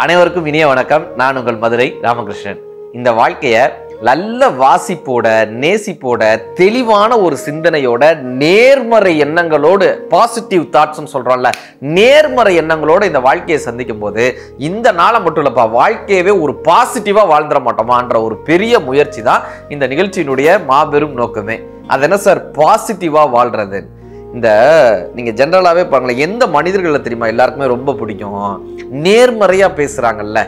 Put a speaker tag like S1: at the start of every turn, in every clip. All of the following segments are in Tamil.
S1: அனைவருக்கும் இனிய வணக்கம். நான் உங்கள் மதுரை ராமகிருஷ்ணன். இந்த வாழ்க்கைய நல்ல வாசிப்போட, நேசிப்போட, தெளிவான ஒரு சிந்தனையோட, நேர்மறை எண்ணங்களோடு, பாசிட்டிவ் தாட்ஸ் சொல்றோம்ல, நேர்மறை எண்ணங்களோட இந்த வாழ்க்கையை சந்திக்கும் போது இந்த நாளை மட்டும் இல்லப்பா, வாழ்க்கையவே ஒரு பாசிட்டிவா வாழ்ந்துட மாட்டோமான்ற ஒரு பெரிய முயற்சி தான் இந்த நிகழ்ச்சியினுடைய மாபெரும் நோக்கமே. அது என்ன சார் பாசிட்டிவா வாழ்றது? இந்த நீங்க ஜெனரலாவே பாருங்களேன், எந்த மனிதர்களை தெரியுமா எல்லாருக்குமே ரொம்ப பிடிக்கும்? நேர்மறையா பேசுறாங்கல்ல,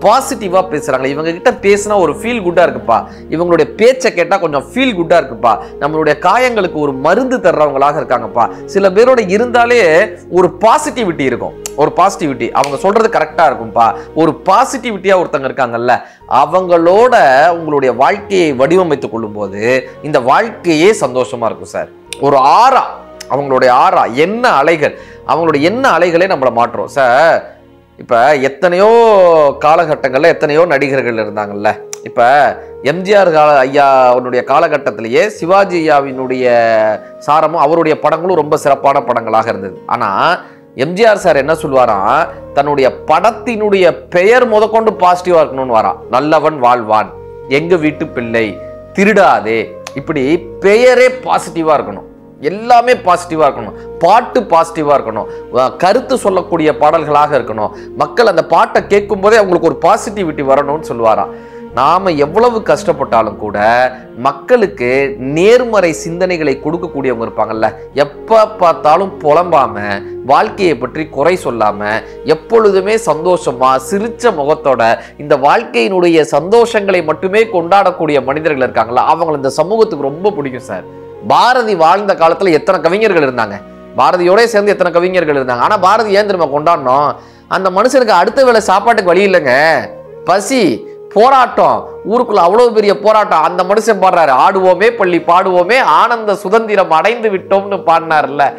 S1: பாசிட்டிவா பேசுறாங்க. இவங்க கிட்ட பேசினா ஒரு ஃபீல் குட்டா இருக்குப்பா, இவங்களுடைய பேச்சை கேட்டா கொஞ்சம் ஃபீல் குட்டா இருக்குப்பா, நம்மளுடைய காயங்களுக்கு ஒரு மருந்து தர்றவங்களாக இருக்காங்கப்பா. சில பேரோட இருந்தாலே ஒரு பாசிட்டிவிட்டி இருக்கும், ஒரு பாசிட்டிவிட்டி, அவங்க சொல்றது கரெக்டா இருக்கும்பா, ஒரு பாசிட்டிவிட்டியா ஒருத்தங்க இருக்காங்கல்ல, அவங்களோட உங்களுடைய வாழ்க்கையை வடிவமைத்துக் கொள்ளும் போது இந்த வாழ்க்கையே சந்தோஷமா இருக்கும் சார். ஒரு ஆறா, அவங்களுடைய ஆறா, என்ன அலைகள், அவங்களுடைய என்ன அலைகளே நம்மளை மாற்றுறோம் சார். இப்ப எத்தனையோ காலகட்டங்கள்ல எத்தனையோ நடிகர்கள் இருந்தாங்கல்ல. இப்ப எம்ஜிஆர் ஐயாவுடைய காலகட்டத்திலேயே சிவாஜி ஐயாவினுடைய சாரமும் அவருடைய படங்களும் ரொம்ப சிறப்பான படங்களாக இருந்தது. ஆனா எம்ஜிஆர் சார் என்ன சொல்வாராம், தன்னுடைய படத்தினுடைய பெயர் முதற்கொண்டு பாசிட்டிவா இருக்கணும்னு வாராம். நல்லவன் வாழ்வான், எங்க வீட்டு பிள்ளை, திருடாதே, இப்படி பெயரே பாசிட்டிவா இருக்கணும், எல்லாமே பாசிட்டிவா இருக்கணும், பாட்டு பாசிட்டிவா இருக்கணும், கருத்து சொல்லக்கூடிய பாடல்களாக இருக்கணும், மக்கள் அந்த பாட்டை கேட்கும் போதே அவங்களுக்கு ஒரு பாசிட்டிவிட்டி வரணும்னு சொல்லுவாராம். நாம எவ்வளவு கஷ்டப்பட்டாலும் கூட மக்களுக்கு நேர்மறை சிந்தனைகளை கொடுக்கக்கூடியவங்க இருப்பாங்கல்ல, எப்ப பார்த்தாலும் புலம்பாம, வாழ்க்கையை பற்றி குறை சொல்லாம, எப்பொழுதுமே சந்தோஷமா சிரிச்ச முகத்தோட இந்த வாழ்க்கையினுடைய சந்தோஷங்களை மட்டுமே கொண்டாடக்கூடிய மனிதர்கள் இருக்காங்களா, அவங்களை இந்த சமூகத்துக்கு ரொம்ப பிடிக்கும் சார். பாரதி வாழ்ந்த காலத்துல எத்தனை கவிஞர்கள் இருந்தாங்க, பாரதியோட சேர்ந்து எத்தனை கவிஞர்கள் இருந்தாங்க. ஆனா பாரதி ஏன் திரும்ப கொண்டாடணும்? அந்த மனுஷனுக்கு அடுத்த வேளை சாப்பாட்டுக்கு வழி இல்லைங்க, பசி, போராட்டம், ஊருக்குள்ள அவ்வளவு பெரிய போராட்டம். அந்த மனுஷன் பாடுறாரு, ஆடுவோமே பள்ளி பாடுவோமே ஆனந்த சுதந்திரம் அடைந்து விட்டோம்னு பாடினார்ல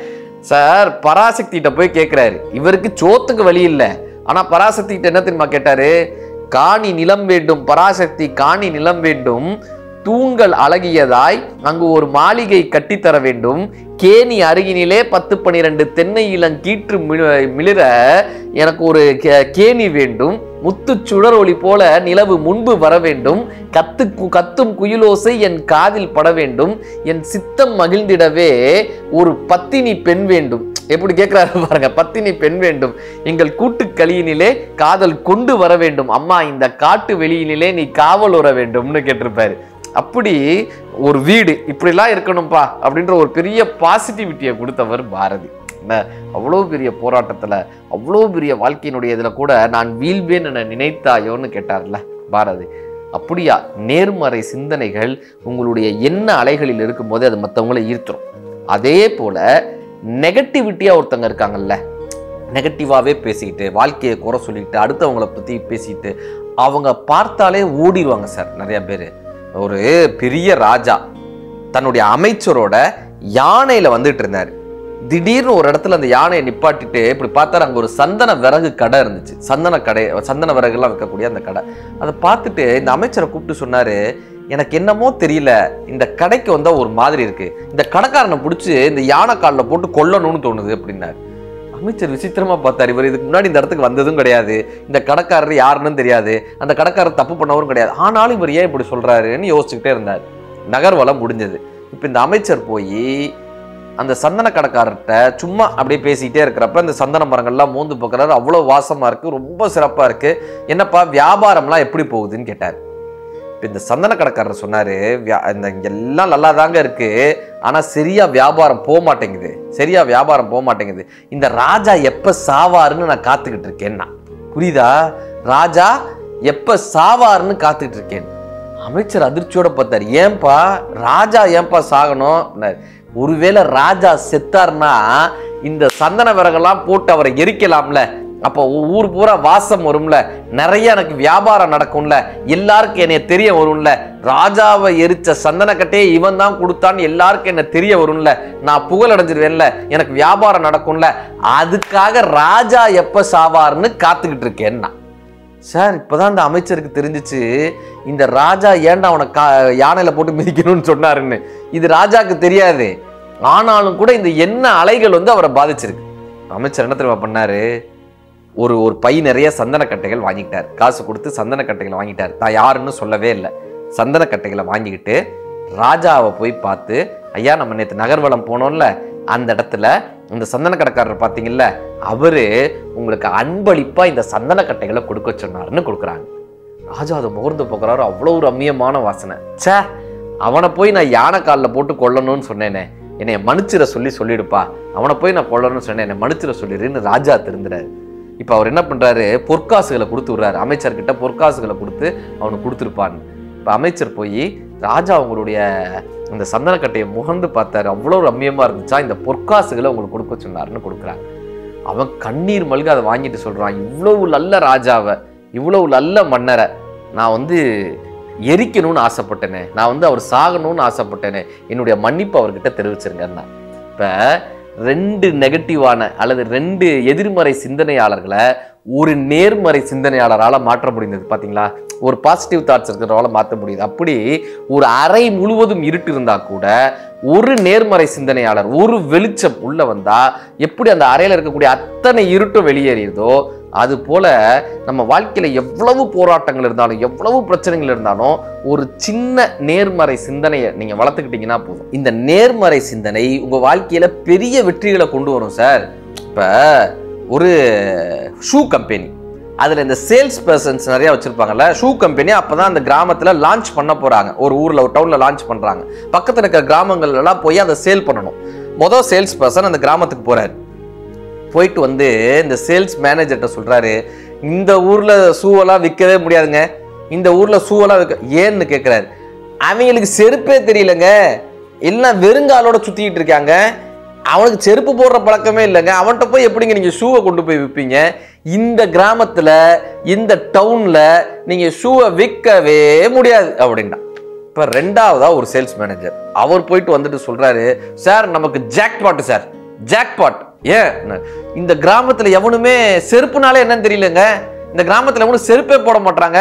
S1: சார். பராசக்தி கிட்ட போய் கேட்கிறாரு, இவருக்கு சோத்துக்கு வழி இல்லை, ஆனா பராசக்தி கிட்ட என்ன தெரியுமா கேட்டாரு? காணி நிலம் வேண்டும் பராசக்தி, காணி நிலம் வேண்டும், தூங்கல் அழகியதாய் அங்கு ஒரு மாளிகை கட்டித்தர வேண்டும், கேணி அருகினிலே 10-12 தென்னை இளங்கீற்று மிளிர எனக்கு ஒரு கேணி வேண்டும், முத்து சுடர் ஒளி போல நிலவு முன்பு வர வேண்டும், கத்தும் குயிலோசை என் காதில் பட வேண்டும், என் சித்தம் மகிழ்ந்திடவே ஒரு பத்தினி பெண் வேண்டும். எப்படி கேட்கிறாரு பாருங்க, பத்தினி பெண் வேண்டும், எங்கள் கூட்டு களியினிலே காதல் கொண்டு வர வேண்டும், அம்மா இந்த காட்டு வெளியினிலே நீ காவல் உற வேண்டும்னு கேட்டிருப்பாரு. அப்படி ஒரு வீடு இப்படிலாம் இருக்கணும்பா அப்படின்ற ஒரு பெரிய பாசிட்டிவிட்டியை கொடுத்தவர் பாரதி. அவ்வளோ பெரிய போராட்டத்துல, அவ்வளோ பெரிய வாழ்க்கையினுடைய இதுல கூட நான் வீழ்வேன் என நினைத்தாயோன்னு கேட்டார்ல பாரதி. அப்படியா, நேர்மறை சிந்தனைகள் உங்களுடைய என்ன அலைகளில் இருக்கும்போது அது மற்றவங்களை ஈர்த்துரும். அதே போல நெகட்டிவிட்டியா ஒருத்தங்க இருக்காங்கல்ல, நெகட்டிவாவே பேசிக்கிட்டு, வாழ்க்கையை குறை சொல்லிக்கிட்டு, அடுத்தவங்களை பத்தி பேசிக்கிட்டு, அவங்க பார்த்தாலே ஓடிடுவாங்க சார். நிறைய பேர், ஒரு பெரிய ராஜா தன்னுடைய அமைச்சரோட யானையில வந்துட்டு இருந்தாரு. திடீர்னு ஒரு இடத்துல அந்த யானையை நிப்பாட்டிட்டு இப்படி பார்த்தாரு, அங்க ஒரு சந்தன விறகு கடை இருந்துச்சு, சந்தன விறகு எல்லாம் விற்கக்கூடிய அந்த கடை. அதை பார்த்துட்டு இந்த அமைச்சரை கூப்பிட்டு சொன்னாரு, எனக்கு என்னமோ தெரியல, இந்த கடைக்கு வந்தா ஒரு மாதிரி இருக்கு, இந்த கடைக்காரனை பிடிச்சி இந்த யானை காலில் போட்டு கொல்லணும்னு தோணுது அப்படின்னாரு. அமைச்சர் விசித்திரமா பார்த்தாரு, இவர் இதுக்கு முன்னாடி இந்த இடத்துக்கு வந்ததும் கிடையாது, இந்த கடைக்காரர் யாருன்னு தெரியாது, அந்த கடைக்காரர் தப்பு பண்ணவரும் கிடையாது, ஆனாலும் இவர் ஏன் இப்படி சொல்றாருன்னு யோசிச்சுக்கிட்டே இருந்தார். நகர்வலம் முடிஞ்சது. இப்ப இந்த அமைச்சர் போய் அந்த சந்தன கடைக்காரர்கிட்ட சும்மா அப்படியே பேசிக்கிட்டே இருக்கிறப்ப இந்த சந்தன மரங்கள்லாம் மோந்து பார்க்கறாரு, அவ்வளவு வாசமா இருக்கு, ரொம்ப சிறப்பா இருக்கு, என்னப்பா வியாபாரம்லாம் எப்படி போகுதுன்னு கேட்டார். இந்த சந்தன கடைக்காரர் சொன்னாரு, எல்லாம் நல்லா தாங்க இருக்கு, ஆனா சரியா வியாபாரம் போக மாட்டேங்குது, சரியா வியாபாரம் போக மாட்டேங்குது, இந்த ராஜா எப்ப சாவாருன்னு நான் காத்துக்கிட்டு இருக்கேன்னா. புரியுதா? ராஜா எப்ப சாவாருன்னு காத்துக்கிட்டு இருக்கேன். அமைச்சர் அதிர்ச்சியோட பார்த்தாரு, ஏன்பா ராஜா ஏன்பா சாகணும்? ஒருவேளை ராஜா செத்தார்னா இந்த சந்தன விறகெல்லாம் போட்டு அவரை எரிக்கலாம்ல, அப்போ ஊர் பூரா வாசம் வரும்ல, நிறைய எனக்கு வியாபாரம் நடக்கும்ல, எல்லாருக்கும் என்னைய தெரிய வரும்ல, ராஜாவை எரிச்ச சந்தனக்கட்டையே இவன் தான் கொடுத்தான்னு எல்லாருக்கும் என்ன தெரிய வரும்ல, நான் புகழ் அடைஞ்சிருவேன்ல, எனக்கு வியாபாரம் நடக்கும்ல, அதுக்காக ராஜா எப்ப சாவார்னு காத்துக்கிட்டு இருக்கேன்னா. சார் இப்பதான் இந்த அமைச்சருக்கு தெரிஞ்சிச்சு, இந்த ராஜா ஏன்டா அவனை யானையில போட்டு மிதிக்கணும்னு சொன்னாருன்னு. இது ராஜாக்கு தெரியாது, ஆனாலும் கூட இந்த என்ன அலைகள் அவரை பாதிச்சிருக்கு. அமைச்சர் என்ன தெரியுமா பண்ணாரு, ஒரு ஒரு பை நிறைய சந்தனக்கட்டைகள் வாங்கிக்கிட்டார். காசு கொடுத்து சந்தனக்கட்டைகளை வாங்கிட்டார். தான் யாருன்னு சொல்லவே இல்லை. சந்தனக்கட்டைகளை வாங்கிக்கிட்டு ராஜாவை போய் பார்த்து, ஐயா நம்ம நேற்று நகர்வலம் போனோம்ல, அந்த இடத்துல இந்த சந்தன கடைக்காரர் பார்த்தீங்கல்ல, அவரு உங்களுக்கு அன்பளிப்பா இந்த சந்தனக்கட்டைகளை கொடுக்க சொன்னாருன்னு கொடுக்குறாங்க. ராஜா அதை முகர்ந்து போக்குறாரு. அவ்வளோ ஒரு ரம்மியமான வாசனை. சே, அவனை போய் நான் யானை காலில் போட்டு கொல்லணும்னு சொன்னேனே, என்னை மன்னிச்சிட சொல்லிடுப்பா. அவனை போய் நான் கொல்லணும்னு சொன்னேன், என்னை மன்னிச்சிட சொல்லிடுன்னு ராஜா திருந்துறாரு. இப்போ அவர் என்ன பண்ணுறாரு, பொற்காசுகளை கொடுத்து விடுறாரு. அமைச்சர்கிட்ட பொற்காசுகளை கொடுத்து அவனுக்கு கொடுத்துருப்பான்னு. இப்போ அமைச்சர் போய் ராஜா அவங்களுடைய அந்த சந்தனக்கட்டையை முகந்து பார்த்தாரு. அவ்வளோ ரம்மியமாக இருந்துச்சா, இந்த பொற்காசுகளை உங்களுக்கு கொடுக்க சொன்னாருன்னு கொடுக்குறாங்க. அவன் கண்ணீர் மல்க அதை வாங்கிட்டு சொல்கிறான், இவ்வளவு நல்ல ராஜாவை, இவ்வளவு நல்ல மன்னரை நான் எரிக்கணும்னு ஆசைப்பட்டேனே, நான் அவர் சாகணும்னு ஆசைப்பட்டேனே, என்னுடைய மன்னிப்பு அவர்கிட்ட தெரிவிச்சிருங்கன்னா. இப்போ 2 நெகட்டிவான அல்லது 2 எதிர்மறை சிந்தனையாளர்களை ஒரு நேர்மறை சிந்தனையாளரால் மாற்ற முடிந்தது. பார்த்தீங்களா, ஒரு பாசிட்டிவ் தாட்ஸ் இருக்கிறவரால் மாற்ற முடியுது. அப்படி ஒரு அறை முழுவதும் இருட்டு இருந்தால் கூட ஒரு நேர்மறை சிந்தனையாளர், ஒரு வெளிச்சம் உள்ள வந்தா எப்படி அந்த அறையில் இருக்கக்கூடிய அத்தனை இருட்டும் வெளியேறியதோ, அது போல நம்ம வாழ்க்கையில எவ்வளவு போராட்டங்கள் இருந்தாலும் எவ்வளவு பிரச்சனைகள் இருந்தாலும் ஒரு சின்ன நேர்மறை சிந்தனையை நீங்க வளர்த்துக்கிட்டீங்கன்னா போதும். இந்த நேர்மறை சிந்தனை உங்க வாழ்க்கையில பெரிய வெற்றிகளை கொண்டு வரும் சார். இப்ப ஒரு ஷூ கம்பெனி, அதுல இந்த சேல்ஸ் பர்சன்ஸ் நிறைய வச்சிருப்பாங்கல்ல, ஷூ கம்பெனி அப்பதான் அந்த கிராமத்துல லான்ச் பண்ண போறாங்க. ஒரு ஊர்ல ஒரு டவுன்ல லான்ச் பண்றாங்க. பக்கத்துல இருக்கிற கிராமங்கள் எல்லாம் போய் அதை சேல் பண்ணணும். மொதல் சேல்ஸ் பர்சன் அந்த கிராமத்துக்கு போறாரு. போயிட்டு இந்த சேல்ஸ் மேனேஜர்கிட்ட சொல்றாரு, இந்த ஊர்ல ஷூவெல்லாம் விற்கவே முடியாதுங்க, இந்த ஊர்ல ஷூவெல்லாம் விற்க ஏன்னு கேட்கிறாரு. அவங்களுக்கு செருப்பே தெரியலங்க, எல்லாம் வெறுங்காலோட சுத்திக்கிட்டு இருக்காங்க, அவனுக்கு செருப்பு போடுற பழக்கமே இல்லைங்க, அவன்கிட்ட போய் எப்படிங்க நீங்க ஷூவை கொண்டு போய் விற்பீங்க? இந்த கிராமத்துல இந்த டவுன்ல நீங்க ஷூவை விற்கவே முடியாது அப்படின்னா. இப்ப 2வதா ஒரு சேல்ஸ் மேனேஜர், அவர் போயிட்டு சொல்றாரு, சார் நமக்கு ஜாக்பாட் சார், ஜாக்பாட். ஏன் இந்த கிராமத்துல எவனுமே செருப்புனாலே என்னன்னு தெரியலங்க, இந்த கிராமத்துல எவனும் செருப்பே போட மாட்டாங்க,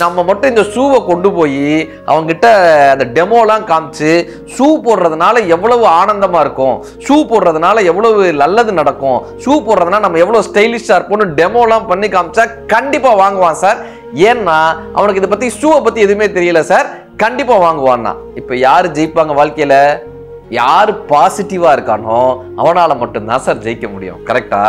S1: நம்ம மட்டும் இந்த ஷூவை கொண்டு போய் அவங்ககிட்ட அந்த டெமோலாம் காமிச்சு ஷூ போடுறதுனால எவ்வளவு ஆனந்தமா இருக்கும், ஷூ போடுறதுனால எவ்வளவு நல்லது நடக்கும், ஷூ போடுறதுனால நம்ம எவ்வளவு ஸ்டைலிஷா இருப்போம்னு டெமோலாம் பண்ணி காமிச்சா கண்டிப்பா வாங்குவான் சார். ஏன்னா அவனுக்கு இதை பத்தி ஷூவை பத்தி எதுவுமே தெரியல சார், கண்டிப்பா வாங்குவான்னா. இப்ப யாரு ஜெயிப்பாங்க வாழ்க்கையில? யாரு பாசிட்டிவா இருக்கானோ அவனால மட்டும்தான் சார் ஜெயிக்க முடியும். கரெக்டா?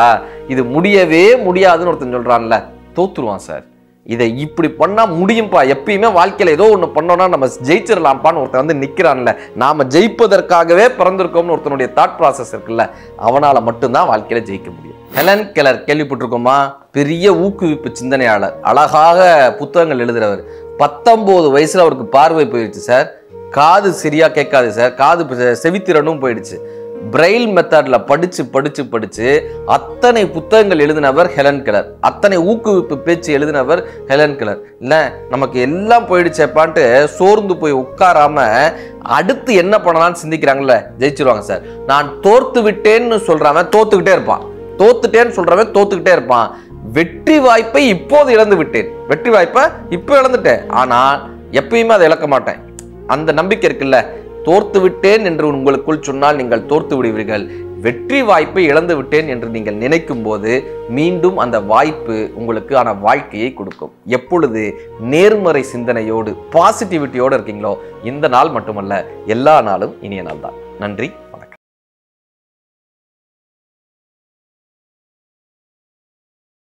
S1: இது முடியவே முடியாதுன்னு ஒருத்தன் சொல்றான்ல, தோத்துருவான் சார். இதை இப்படி பண்ணா முடியும்பா, எப்பயுமே வாழ்க்கையில ஏதோ ஒண்ணு பண்ணோம்னா நம்ம ஜெயிச்சிடலாம்ப்பான்னு ஒருத்தன் நிக்கிறான்ல, நாம ஜெயிப்பதற்காகவே பிறந்திருக்கோம்னு ஒருத்தனுடைய தாட் ப்ராசஸ் இருக்குல்ல, அவனால மட்டும்தான் வாழ்க்கையில ஜெயிக்க முடியும். ஹெலன் கெல்லர் கேள்விப்பட்டிருக்கோமா? பெரிய ஊக்குவிப்பு சிந்தனையாளர், அழகாக புத்தகங்கள் எழுதுறவர். 19 வயசுல அவருக்கு பார்வை போயிடுச்சு சார், காது சரியா கேட்காது சார், காது செவித்திறனும் போயிடுச்சு. பிரெயில் மெத்தட்ல படிச்சு அத்தனை புத்தகங்கள் எழுதினவர் ஹெலன் கெல்லர், அத்தனை ஊக்குவிப்பு பேச்சு எழுதினவர் ஹெலன் கெல்லர். இல்ல நமக்கு எல்லாம் போயிடுச்சேப்பான்ட்டு சோர்ந்து போய் உட்காராம அடுத்து என்ன பண்ணலாம்னு சிந்திக்கிறாங்கல்ல, ஜெயிச்சிருவாங்க சார். நான் தோர்த்து விட்டேன்னு சொல்றவன் தோத்துக்கிட்டே இருப்பான், தோத்துட்டேன்னு சொல்றவன் தோத்துக்கிட்டே இருப்பான். வெற்றி வாய்ப்பை இப்போது இழந்து விட்டேன், வெற்றி வாய்ப்பை இப்போ இழந்துட்டேன், ஆனால் எப்பயுமே அதை இழக்க மாட்டேன், அந்த நம்பிக்கை இருக்குல்ல. தோர்த்து விட்டேன் என்று உங்களுக்குள் சொன்னால் நீங்கள் தோர்த்து விடுவீர்கள். வெற்றி வாய்ப்பை இழந்து விட்டேன் என்று நீங்கள் நினைக்கும் போது மீண்டும் அந்த வாய்ப்பு உங்களுக்கு ஆன வாழ்க்கையை கொடுக்கும். எப்பொழுது நேர்மறை சிந்தனையோடு பாசிட்டிவிட்டியோடு இருக்கீங்களோ, இந்த நாள் மட்டுமல்ல எல்லா நாளும் இனிய நாள் தான். நன்றி.